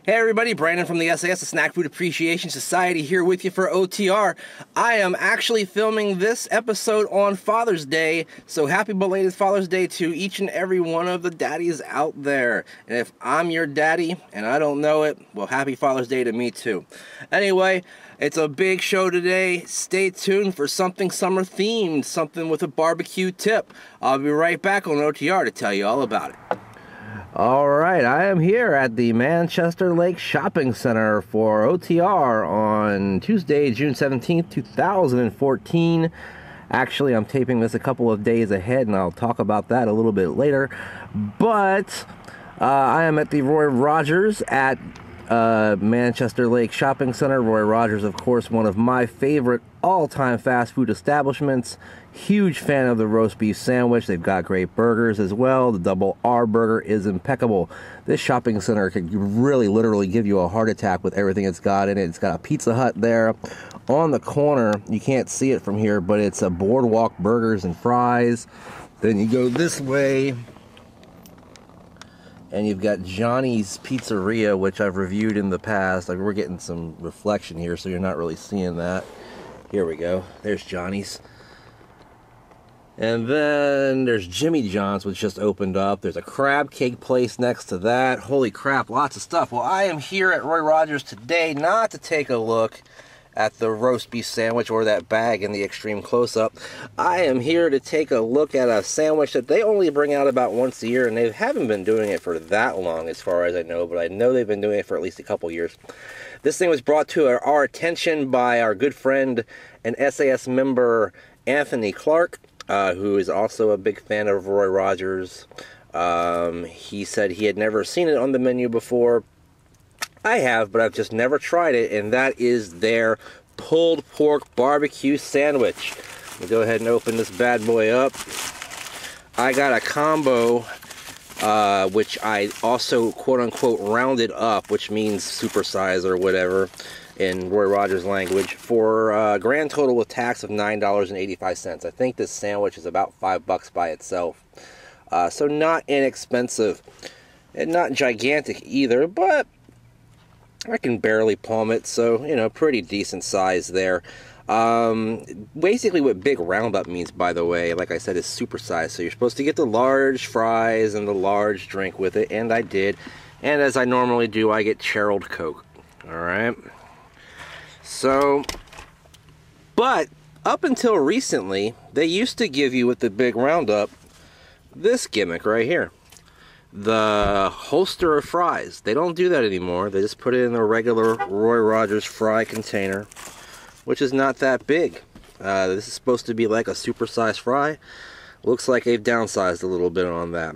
Hey everybody, Brandon from the sAs, the Snack Food Appreciation Society, here with you for OTR. I am actually filming this episode on Father's Day, so happy belated Father's Day to each and every one of the daddies out there. And if I'm your daddy and I don't know it, well, happy Father's Day to me too. Anyway, it's a big show today. Stay tuned for something summer themed, something with a barbecue tip. I'll be right back on OTR to tell you all about it. All right, I am here at the Manchester Lake Shopping Center for OTR on Tuesday, June 17th, 2014. Actually, I'm taping this a couple of days ahead, and I'll talk about that a little bit later. But I am at the Roy Rogers at Manchester Lake Shopping Center. Roy Rogers, of course, one of my favorite all-time fast food establishments. Huge fan of the roast beef sandwich. They've got great burgers as well. The double R burger is impeccable. This shopping center could really literally give you a heart attack with everything it's got in it. It's got a Pizza Hut there on the corner. You can't see it from here, but it's a Boardwalk Burgers and Fries. Then you go this way and you've got Johnny's Pizzeria, which I've reviewed in the past. Like, we're getting some reflection here, so you're not really seeing that. Here we go. There's Johnny's. And then there's Jimmy John's, which just opened up. There's a crab cake place next to that. Holy crap, lots of stuff. Well, I am here at Roy Rogers today not to take a look at the roast beef sandwich or that bag in the extreme close-up. I am here to take a look at a sandwich that they only bring out about once a year, and they haven't been doing it for that long as far as I know, but I know they've been doing it for at least a couple years. This thing was brought to our attention by our good friend and sAs member Anthony Clark, who is also a big fan of Roy Rogers. He said he had never seen it on the menu before. I have, but I've just never tried it, and that is their pulled pork barbecue sandwich. We'll go ahead and open this bad boy up. I got a combo, which I also quote-unquote rounded up, which means supersize or whatever in Roy Rogers language, for a grand total with tax of $9.85. I think this sandwich is about $5 by itself. So not inexpensive, and not gigantic either, but I can barely palm it, so, you know, pretty decent size there. Basically what big roundup means, by the way, like I said, is supersize. So you're supposed to get the large fries and the large drink with it, and I did. And as I normally do, I get Cheryled Coke. Alright? So, but up until recently, they used to give you with the big roundup this gimmick right here. The holster of fries. They don't do that anymore. They just put it in a regular Roy Rogers fry container, which is not that big. This is supposed to be like a supersized fry. Looks like they've downsized a little bit on that.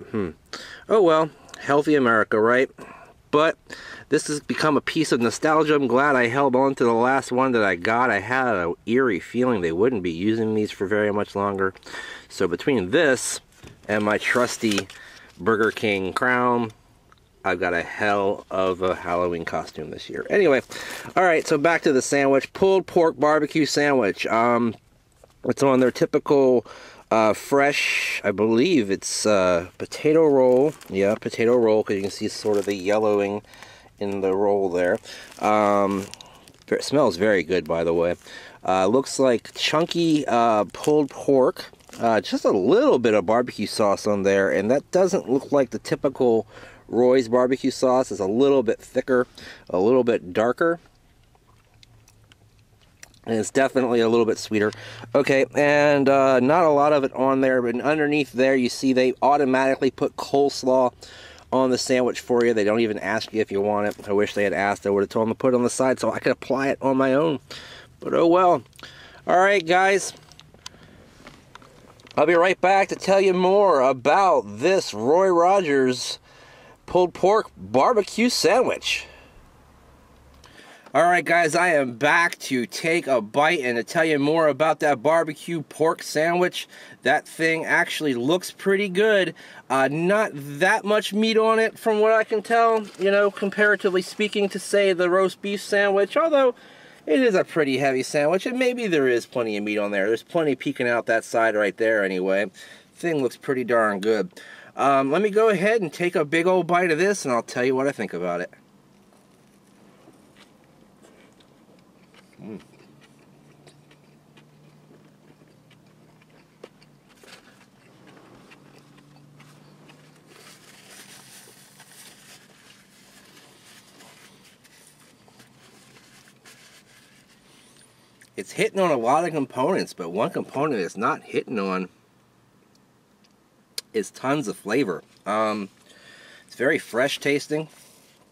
Oh well, healthy America, right? But this has become a piece of nostalgia. I'm glad I held on to the last one that I got. I had an eerie feeling they wouldn't be using these for very much longer. So between this and my trusty Burger King crown, I've got a hell of a Halloween costume this year. Anyway, alright, so back to the sandwich. Pulled pork barbecue sandwich. It's on their typical fresh, I believe it's potato roll. Yeah, potato roll, because you can see sort of the yellowing in the roll there. It smells very good, by the way. Looks like chunky pulled pork. Just a little bit of barbecue sauce on there, and that doesn't look like the typical Roy's barbecue sauce. It's a little bit thicker, a little bit darker, and it's definitely a little bit sweeter. Okay, and not a lot of it on there, but underneath there you see they automatically put coleslaw on the sandwich for you. They don't even ask you if you want it. I wish they had asked. I would have told them to put it on the side so I could apply it on my own, but oh well. Alright guys, I'll be right back to tell you more about this Roy Rogers pulled pork barbecue sandwich. Alright guys, I am back to take a bite and to tell you more about that barbecue pork sandwich. That thing actually looks pretty good. Not that much meat on it from what I can tell, you know, comparatively speaking to, say, the roast beef sandwich, although it is a pretty heavy sandwich, and maybe there is plenty of meat on there. There's plenty peeking out that side right there anyway. Thing looks pretty darn good. Let me go ahead and take a big old bite of this, and I'll tell you what I think about it. Mm. It's hitting on a lot of components, but one component it's not hitting on is tons of flavor. It's very fresh tasting.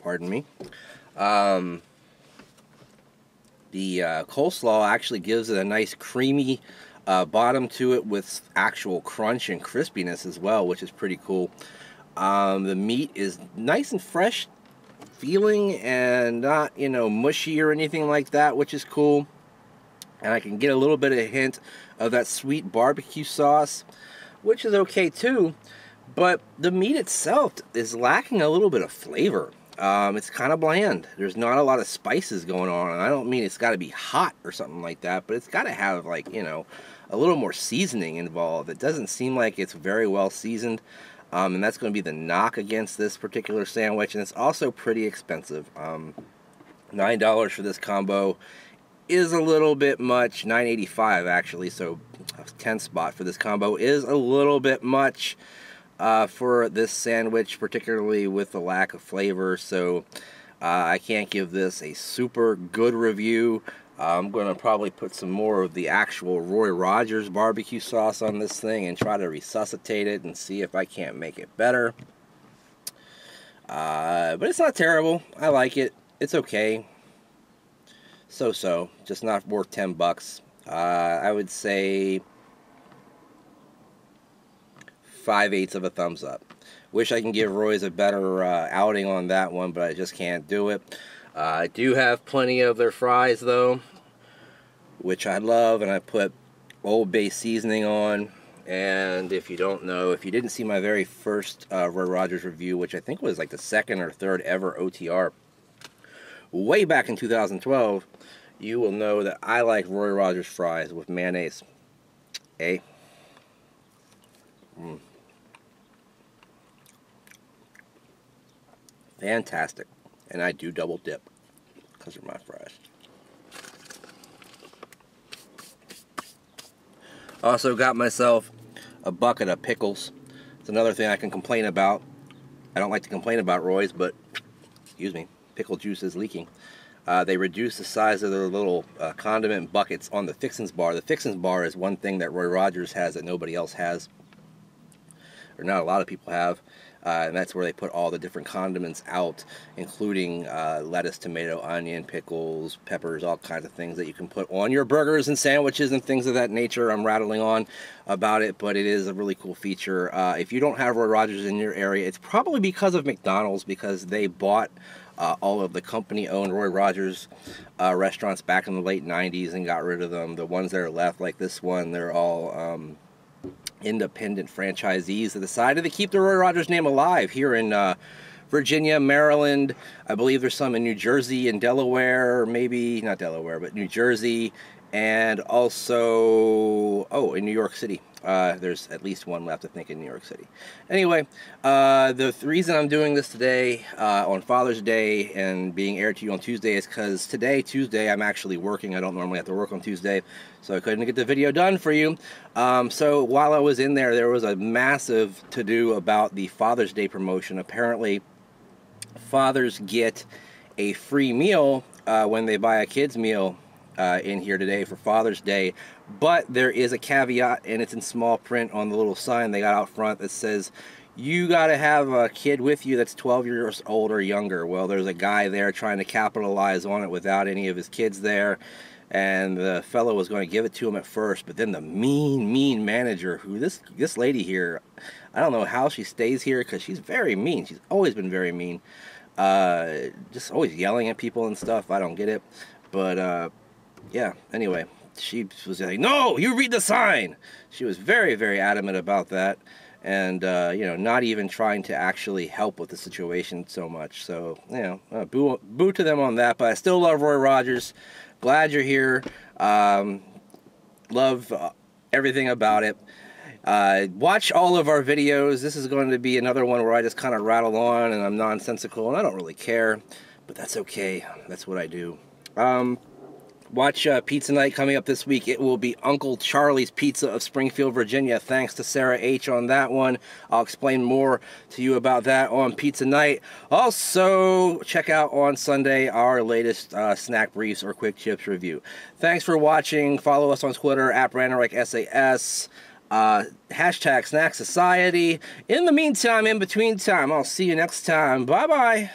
Pardon me. The coleslaw actually gives it a nice creamy bottom to it with actual crunch and crispiness as well, which is pretty cool. The meat is nice and fresh feeling and not, you know, mushy or anything like that, which is cool. And I can get a little bit of a hint of that sweet barbecue sauce, which is okay too. But the meat itself is lacking a little bit of flavor. It's kind of bland. There's not a lot of spices going on. And I don't mean it's got to be hot or something like that, but it's got to have, like, you know, a little more seasoning involved. It doesn't seem like it's very well seasoned. And that's going to be the knock against this particular sandwich. And it's also pretty expensive. $9 for this combo is a little bit much. $9.85 actually, so a 10 spot for this combo is a little bit much for this sandwich, particularly with the lack of flavor. So I can't give this a super good review. I'm going to probably put some more of the actual Roy Rogers barbecue sauce on this thing and try to resuscitate it and see if I can't make it better. But it's not terrible. I like it. It's okay. So-so, just not worth 10 bucks. I would say 5/8 of a thumbs up. Wish I can give Roy's a better outing on that one, but I just can't do it. I do have plenty of their fries though, which I love, and I put Old Bay seasoning on. And if you don't know, if you didn't see my very first Roy Rogers review, which I think was like the second or third ever OTR, way back in 2012, you will know that I like Roy Rogers fries with mayonnaise. Eh? Mm. Fantastic. And I do double dip because of my fries. Also got myself a bucket of pickles. It's another thing I can complain about. I don't like to complain about Roy's, but, excuse me, pickle juice is leaking. They reduced the size of their little condiment buckets on the Fixins bar. The Fixins bar is one thing that Roy Rogers has that nobody else has, or not a lot of people have, and that's where they put all the different condiments out, including lettuce, tomato, onion, pickles, peppers, all kinds of things that you can put on your burgers and sandwiches and things of that nature. I'm rattling on about it, but it is a really cool feature. If you don't have Roy Rogers in your area, it's probably because of McDonald's, because they bought all of the company-owned Roy Rogers restaurants back in the late 90s and got rid of them. The ones that are left, like this one, they're all independent franchisees that decided to keep the Roy Rogers name alive here in Virginia, Maryland. I believe there's some in New Jersey and Delaware, or maybe not Delaware, but New Jersey, and also, oh, in New York City. There's at least one left, I think, in New York City. Anyway, the reason I'm doing this today on Father's Day and being aired to you on Tuesday is because today, Tuesday, I'm actually working. I don't normally have to work on Tuesday, so I couldn't get the video done for you. So while I was in there was a massive to-do about the Father's Day promotion. Apparently, fathers get a free meal when they buy a kid's meal in here today for Father's Day, but there is a caveat, and it's in small print on the little sign they got out front that says you got to have a kid with you that's 12 years old or younger. Well, there's a guy there trying to capitalize on it without any of his kids there, and the fellow was going to give it to him at first, but then the mean manager, who this lady here, I don't know how she stays here, because she's very mean. She's always been very mean, just always yelling at people and stuff. I don't get it, but yeah, anyway, she was like, no, you read the sign. She was very, very adamant about that, and, you know, not even trying to actually help with the situation so much. So, you know, boo to them on that, but I still love Roy Rogers. Glad you're here. Love everything about it. Watch all of our videos. This is going to be another one where I just kind of rattle on and I'm nonsensical, and I don't really care, but that's okay. That's what I do. Watch Pizza Night coming up this week. It will be Uncle Charlie's Pizza of Springfield, Virginia. Thanks to Sarah H. on that one. I'll explain more to you about that on Pizza Night. Also, check out on Sunday our latest snack briefs or quick chips review. Thanks for watching. Follow us on Twitter at Brandenreich SAS. Hashtag Snack Society. In the meantime, in between time, I'll see you next time. Bye-bye.